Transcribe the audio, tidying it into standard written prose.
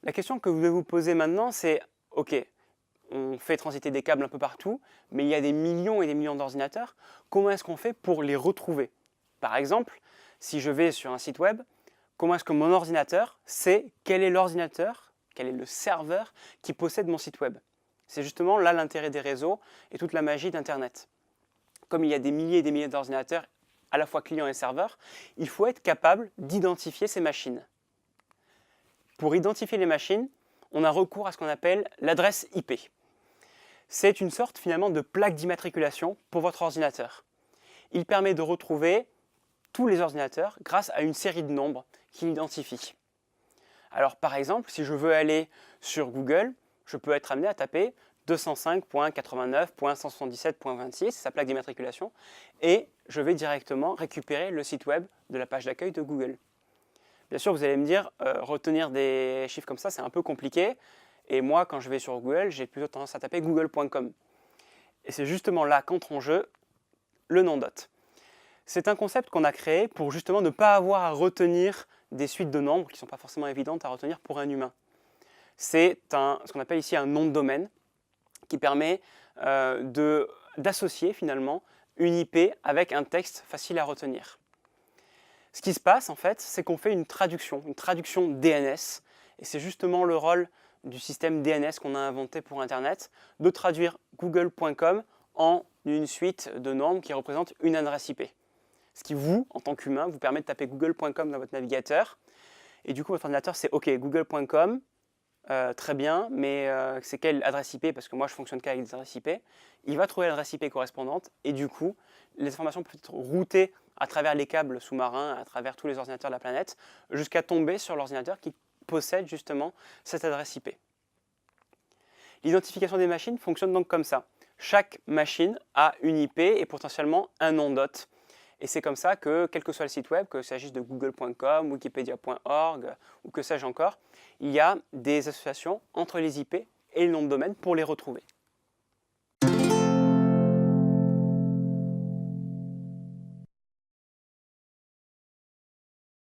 La question que vous devez vous poser maintenant, c'est OK, on fait transiter des câbles un peu partout, mais il y a des millions et des millions d'ordinateurs. Comment est-ce qu'on fait pour les retrouver? Par exemple, si je vais sur un site web, comment est-ce que mon ordinateur sait quel est l'ordinateur, quel est le serveur qui possède mon site web? C'est justement là l'intérêt des réseaux et toute la magie d'Internet. Comme il y a des milliers et des milliers d'ordinateurs, à la fois clients et serveurs, il faut être capable d'identifier ces machines. Pour identifier les machines, on a recours à ce qu'on appelle l'adresse IP. C'est une sorte finalement de plaque d'immatriculation pour votre ordinateur. Il permet de retrouver tous les ordinateurs grâce à une série de nombres qu'il identifie. Alors par exemple, si je veux aller sur Google, je peux être amené à taper 205.89.177.26, sa plaque d'immatriculation, et je vais directement récupérer le site web de la page d'accueil de Google. Bien sûr, vous allez me dire, retenir des chiffres comme ça, c'est un peu compliqué. Et moi, quand je vais sur Google, j'ai plutôt tendance à taper google.com. Et c'est justement là qu'entre en jeu le nom dot. C'est un concept qu'on a créé pour justement ne pas avoir à retenir des suites de nombres qui ne sont pas forcément évidentes à retenir pour un humain. C'est ce qu'on appelle ici un nom de domaine qui permet d'associer finalement une IP avec un texte facile à retenir. Ce qui se passe en fait, c'est qu'on fait une traduction DNS, et c'est justement le rôle du système DNS qu'on a inventé pour Internet, de traduire google.com en une suite de nombres qui représentent une adresse IP. Ce qui vous, en tant qu'humain, vous permet de taper google.com dans votre navigateur, et du coup votre ordinateur c'est OK, google.com, très bien, mais c'est quelle adresse IP? Parce que moi je fonctionne qu'avec des adresses IP. Il va trouver l'adresse IP correspondante, et du coup, les informations peuvent être routées à travers les câbles sous-marins, à travers tous les ordinateurs de la planète, jusqu'à tomber sur l'ordinateur qui possède justement cette adresse IP. L'identification des machines fonctionne donc comme ça. Chaque machine a une IP et potentiellement un nom dot. Et c'est comme ça que, quel que soit le site web, qu'il s'agisse de google.com, wikipedia.org ou que sais-je encore, il y a des associations entre les IP et le nom de domaine pour les retrouver.